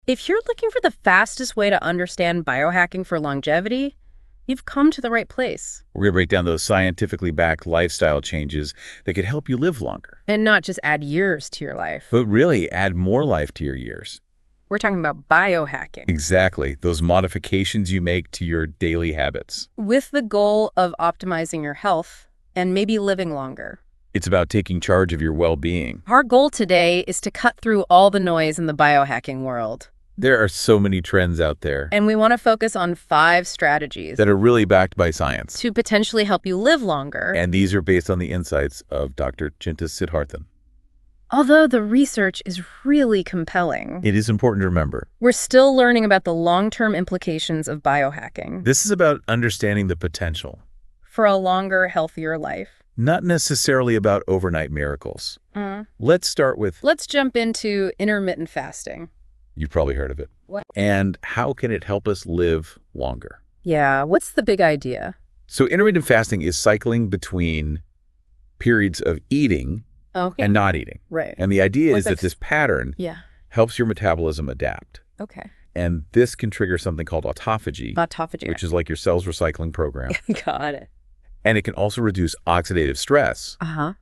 If you're looking for the fastest way to understand biohacking for longevity, you've come to the right place. We're going to break down those scientifically backed lifestyle changes that could help you live longer, And not just add years to your life. but really add more life to your years. We're talking about biohacking. Exactly. Those modifications you make to your daily habits. With the goal of optimizing your health and maybe living longer. It's about taking charge of your well-being. Our goal today is to cut through all the noise in the biohacking world. There are so many trends out there And we want to focus on 5 strategies that are really backed by science. to potentially help you live longer. And these are based on the insights of Dr. Chinta Siddharthan. Although the research is really compelling, It is important to remember, we're still learning about the long-term implications of biohacking this is about understanding the potential, for a longer, healthier life. not necessarily about overnight miracles. Let's start with, Let's jump into intermittent fasting. you've probably heard of it. What? And how can it help us live longer? Yeah, what's the big idea? So intermittent fasting is cycling between periods of eating Okay. and not eating. Right. And the idea What's is that this pattern Yeah. helps your metabolism adapt. Okay. And this can trigger something called autophagy, Autophagy. which is like your cell's recycling program. Got it. And it can also reduce oxidative stress, Uh-huh.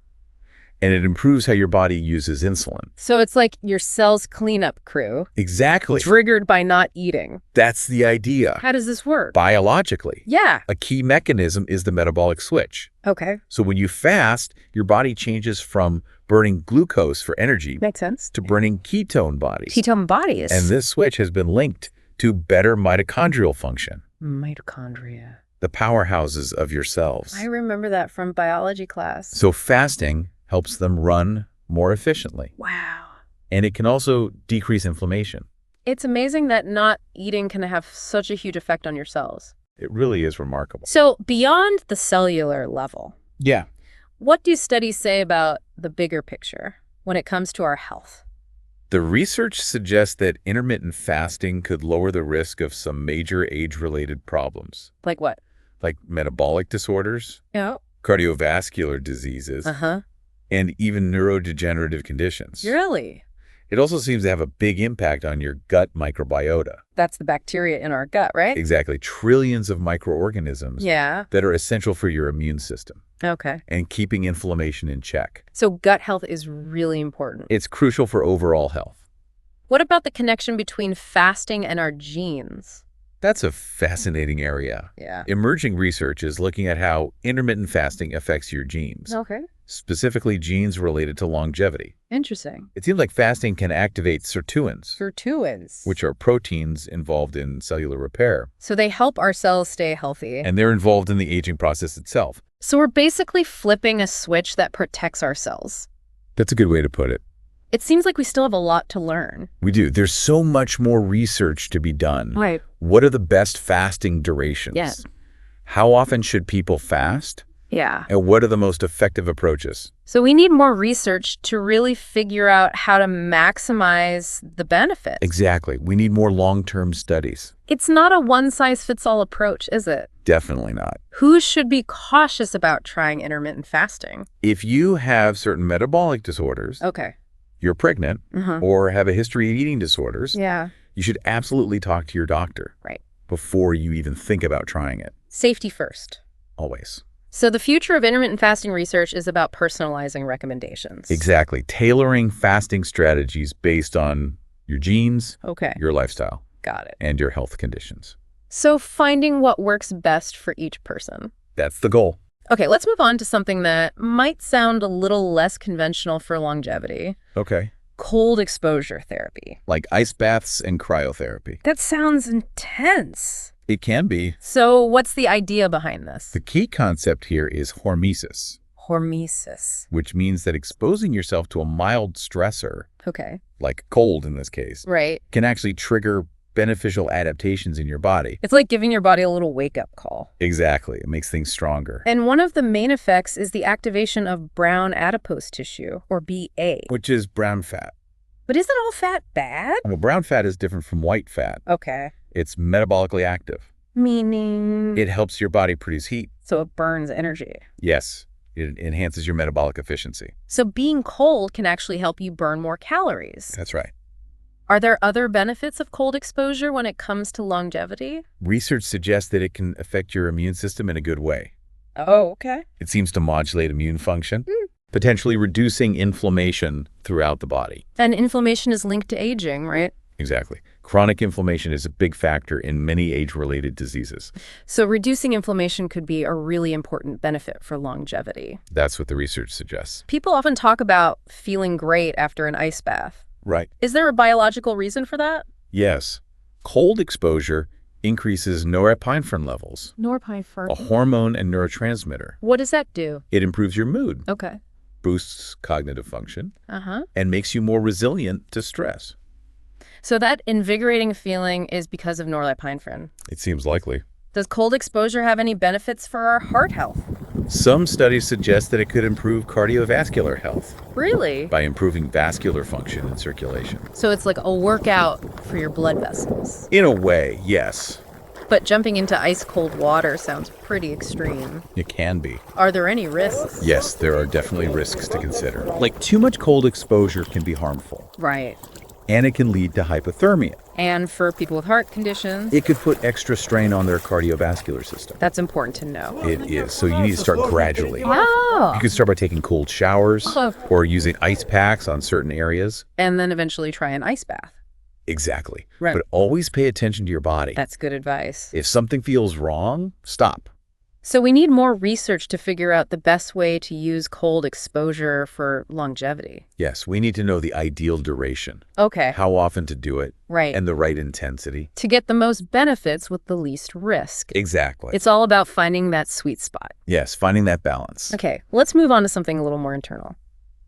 and it improves how your body uses insulin. So it's like your cell's cleanup crew, Exactly. triggered by not eating. That's the idea. How does this work? Biologically, Yeah. a key mechanism is the metabolic switch. Okay. So when you fast, your body changes from burning glucose for energy Makes sense. to burning ketone bodies. Ketone bodies. And this switch has been linked to better mitochondrial function, Mitochondria. the powerhouses of your cells. I remember that from biology class. So fasting helps them run more efficiently. Wow. And it can also decrease inflammation. It's amazing that not eating can have such a huge effect on your cells. It really is remarkable. So beyond the cellular level, Yeah. what do studies say about the bigger picture when it comes to our health? The research suggests that intermittent fasting could lower the risk of some major age-related problems, Like what? like metabolic disorders, Yeah. cardiovascular diseases, Uh-huh. and even neurodegenerative conditions. Really? It also seems to have a big impact on your gut microbiota. That's the bacteria in our gut, right? Exactly. Trillions of microorganisms Yeah. that are essential for your immune system Okay. and keeping inflammation in check. So gut health is really important. It's crucial for overall health. What about the connection between fasting and our genes? That's a fascinating area. Yeah. Emerging research is looking at how intermittent fasting affects your genes, Okay. specifically genes related to longevity. Interesting. It seems like fasting can activate sirtuins, Sirtuins. which are proteins involved in cellular repair, So they help our cells stay healthy. and they're involved in the aging process itself. So we're basically flipping a switch that protects our cells. That's a good way to put it. It seems like we still have a lot to learn. We do. There's so much more research to be done. Right. What are the best fasting durations? Yeah. How often should people fast? Yeah. And what are the most effective approaches? So we need more research to really figure out how to maximize the benefits. Exactly. We need more long-term studies. It's not a one-size-fits-all approach, is it? Definitely not. Who should be cautious about trying intermittent fasting? If you have certain metabolic disorders, Okay. you're pregnant, or have a history of eating disorders, Yeah. you should absolutely talk to your doctor Right. before you even think about trying it. Safety first. Always. So the future of intermittent fasting research is about personalizing recommendations. Exactly. Tailoring fasting strategies based on your genes, Okay. your lifestyle, Got it. and your health conditions. So finding what works best for each person. That's the goal. Okay, let's move on to something that might sound a little less conventional for longevity. Okay. Cold exposure therapy. Like ice baths and cryotherapy. That sounds intense. It can be. So what's the idea behind this? The key concept here is hormesis, Hormesis. which means that exposing yourself to a mild stressor, Okay. like cold in this case, Right. can actually trigger beneficial adaptations in your body. It's like giving your body a little wake-up call. Exactly. It makes things stronger. And one of the main effects is the activation of brown adipose tissue, or BA. Which is brown fat. But isn't all fat bad? Well, brown fat is different from white fat. Okay. It's metabolically active. Meaning? It helps your body produce heat. So it burns energy. Yes. It enhances your metabolic efficiency. So being cold can actually help you burn more calories. That's right. Are there other benefits of cold exposure when it comes to longevity? Research suggests that it can affect your immune system in a good way. Oh, okay. It seems to modulate immune function, potentially reducing inflammation throughout the body. And inflammation is linked to aging, right? Exactly. Chronic inflammation is a big factor in many age-related diseases. So reducing inflammation could be a really important benefit for longevity. That's what the research suggests. People often talk about feeling great after an ice bath. Right. Is there a biological reason for that? Yes. Cold exposure increases norepinephrine levels, a Norepinephrine. hormone and neurotransmitter. What does that do? It improves your mood, Okay. boosts cognitive function, Uh-huh. and makes you more resilient to stress. So that invigorating feeling is because of norepinephrine. It seems likely. Does cold exposure have any benefits for our heart health? Some studies suggest that it could improve cardiovascular health Really? by improving vascular function and circulation. So it's like a workout for your blood vessels. In a way, yes, But jumping into ice cold water sounds pretty extreme. it can be. Are there any risks? Yes, there are definitely risks to consider. Like too much cold exposure can be harmful, Right. and it can lead to hypothermia. And for people with heart conditions, It could put extra strain on their cardiovascular system. that's important to know. It is, so you need to start gradually. Oh. You can start by taking cold showers or using ice packs on certain areas. And then eventually try an ice bath. Exactly. Right. But always pay attention to your body. That's good advice. If something feels wrong, stop. So we need more research to figure out the best way to use cold exposure for longevity. Yes, we need to know the ideal duration, Okay. how often to do it, Right. and the right intensity. To get the most benefits with the least risk. Exactly. It's all about finding that sweet spot. Yes, finding that balance. Okay, let's move on to something a little more internal.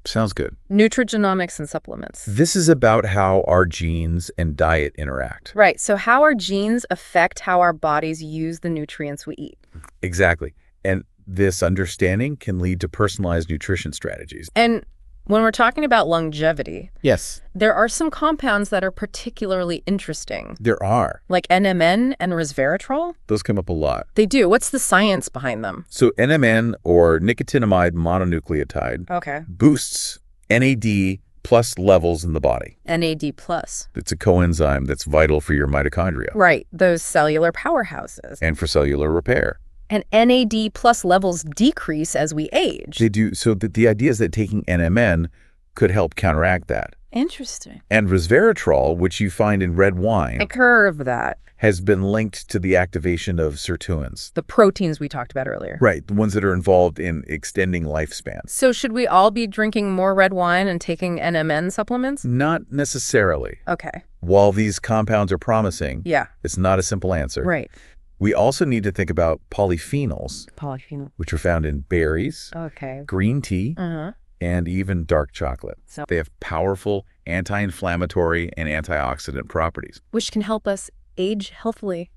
Sounds good. Nutrigenomics and supplements. This is about how our genes and diet interact. Right, so how our genes affect how our bodies use the nutrients we eat. Exactly. And this understanding can lead to personalized nutrition strategies. And when we're talking about longevity, Yes, there are some compounds that are particularly interesting, there are. like NMN and resveratrol. Those come up a lot. They do. What's the science behind them? So NMN, or nicotinamide mononucleotide, Okay. boosts NAD plus levels in the body. NAD+. plus. It's a coenzyme that's vital for your mitochondria Right, those cellular powerhouses. and for cellular repair. And NAD+ plus levels decrease as we age. They do. So the idea is that taking NMN could help counteract that. Interesting. And resveratrol, which you find in red wine, I curve that. has been linked to the activation of sirtuins. The proteins we talked about earlier. Right, the ones that are involved in extending lifespan. So should we all be drinking more red wine and taking NMN supplements? Not necessarily. Okay. While these compounds are promising, Yeah. it's not a simple answer. Right. We also need to think about polyphenols, Polyphenol. which are found in berries, Okay. green tea, Uh-huh. and even dark chocolate. So, They have powerful anti-inflammatory and antioxidant properties. which can help us age healthily.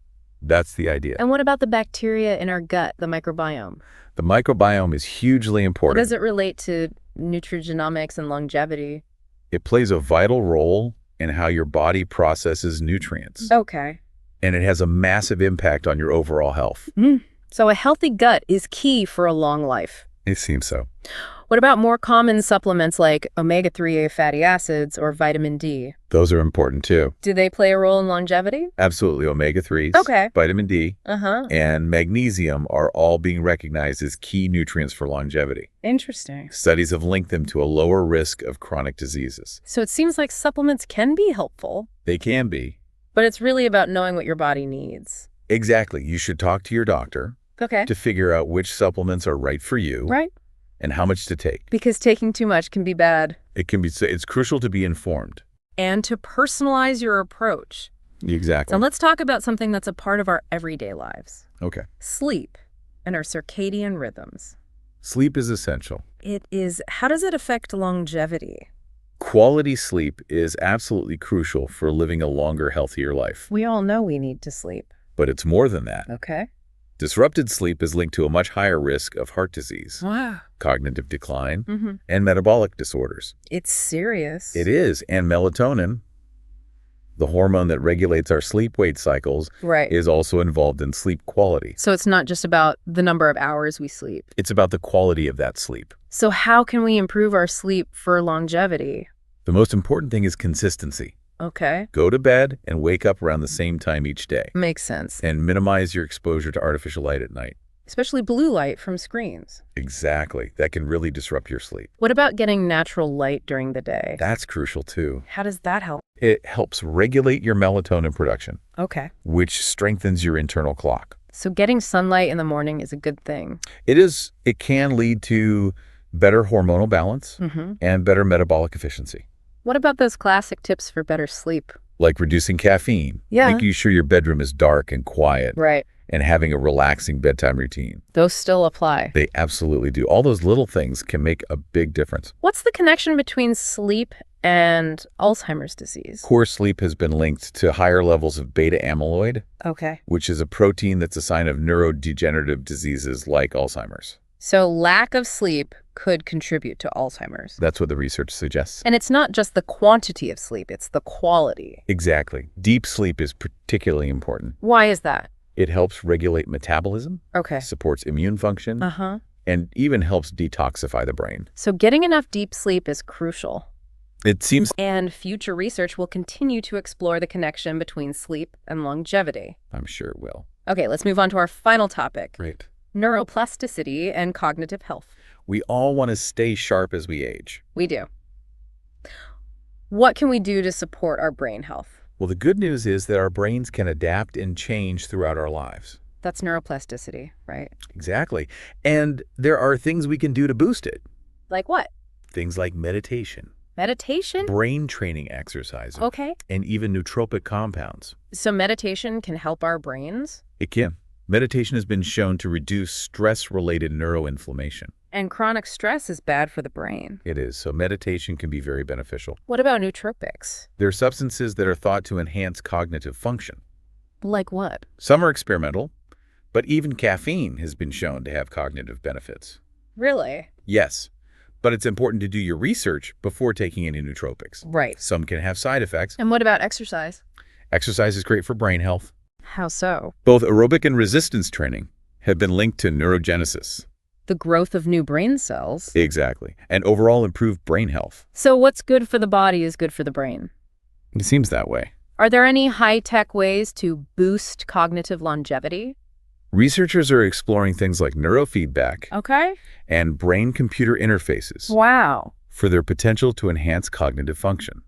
That's the idea. And what about the bacteria in our gut, the microbiome? The microbiome is hugely How important. does it relate to nutrigenomics and longevity? It plays a vital role in how your body processes nutrients, Okay. and it has a massive impact on your overall health. So a healthy gut is key for a long life. It seems so. What about more common supplements like omega-3 fatty acids or vitamin D? Those are important too. Do they play a role in longevity? Absolutely. Omega-3s, Okay. vitamin D, Uh-huh. and magnesium are all being recognized as key nutrients for longevity. Interesting. Studies have linked them to a lower risk of chronic diseases. So it seems like supplements can be helpful, They can be. but it's really about knowing what your body needs. Exactly. You should talk to your doctor Okay. to figure out which supplements are right for you Right? and how much to take. Because taking too much can be bad. It's crucial to be informed. And to personalize your approach. Exactly. So let's talk about something that's a part of our everyday lives. Okay. Sleep and our circadian rhythms. Sleep is essential. It is, how does it affect longevity? Quality sleep is absolutely crucial for living a longer, healthier life. We all know we need to sleep. But it's more than that. Okay. Disrupted sleep is linked to a much higher risk of heart disease, Wow. cognitive decline, Mm-hmm. and metabolic disorders. It's serious. It is. And melatonin, the hormone that regulates our sleep-wake cycles, Right. is also involved in sleep quality. So it's not just about the number of hours we sleep. It's about the quality of that sleep. So how can we improve our sleep for longevity? The most important thing is consistency. Okay. Go to bed and wake up around the same time each day. Makes sense. And minimize your exposure to artificial light at night. Especially blue light from screens. Exactly. That can really disrupt your sleep. What about getting natural light during the day? That's crucial too. How does that help? It helps regulate your melatonin production, Okay. which strengthens your internal clock. So getting sunlight in the morning is a good thing. It can lead to better hormonal balance and better metabolic efficiency, What about those classic tips for better sleep? like reducing caffeine, Yeah. making sure your bedroom is dark and quiet, Right. and having a relaxing bedtime routine. Those still apply. They absolutely do. All those little things can make a big difference. What's the connection between sleep and Alzheimer's disease? Poor sleep has been linked to higher levels of beta amyloid, Okay. which is a protein that's a sign of neurodegenerative diseases like Alzheimer's. So lack of sleep could contribute to Alzheimer's. That's what the research suggests. And it's not just the quantity of sleep, it's the quality. Exactly. Deep sleep is particularly important. Why is that? It helps regulate metabolism, Okay. supports immune function, Uh-huh. and even helps detoxify the brain. So getting enough deep sleep is crucial. It seems, And future research will continue to explore the connection between sleep and longevity. I'm sure it will. Okay, let's move on to our final topic, Great. neuroplasticity and cognitive health. We all want to stay sharp as we age. We do. What can we do to support our brain health? Well, the good news is that our brains can adapt and change throughout our lives. That's neuroplasticity, right? Exactly. And there are things we can do to boost it. Like what? Things like meditation, Meditation? brain training exercises, Okay. and even nootropic compounds. So meditation can help our brains? It can. Meditation has been shown to reduce stress-related neuroinflammation. And chronic stress is bad for the brain. It is, so meditation can be very beneficial. What about nootropics? There are substances that are thought to enhance cognitive function. Like what? Some are experimental, but even caffeine has been shown to have cognitive benefits. Really? Yes, but it's important to do your research before taking any nootropics. Right. Some can have side effects. And what about exercise? Exercise is great for brain health. How so? Both aerobic and resistance training have been linked to neurogenesis. The growth of new brain cells. Exactly. And overall improved brain health. So what's good for the body is good for the brain. It seems that way. Are there any high-tech ways to boost cognitive longevity? Researchers are exploring things like neurofeedback Okay. and brain-computer interfaces Wow. for their potential to enhance cognitive function.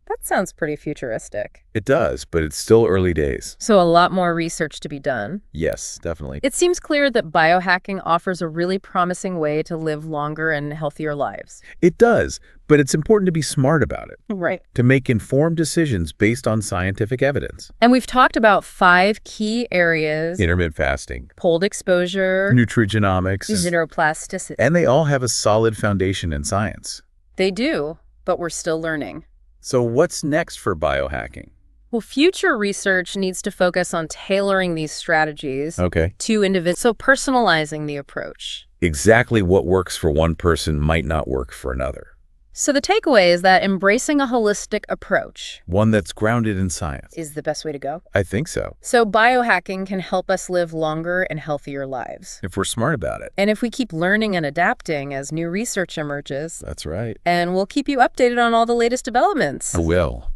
That sounds pretty futuristic. It does, but it's still early days. So a lot more research to be done. Yes, definitely. It seems clear that biohacking offers a really promising way to live longer and healthier lives. It does, but it's important to be smart about it, Right. to make informed decisions based on scientific evidence. And we've talked about 5 key areas: Intermittent fasting, cold exposure, nutrigenomics, neuroplasticity. and they all have a solid foundation in science. They do, but we're still learning. So what's next for biohacking? Well, future research needs to focus on tailoring these strategies Okay. to individuals, so personalizing the approach. Exactly what works for one person might not work for another. So the takeaway is that embracing a holistic approach One that's grounded in science. is the best way to go. I think so, So biohacking can help us live longer and healthier lives. if we're smart about it. And if we keep learning and adapting as new research emerges, That's right. and we'll keep you updated on all the latest developments. I will.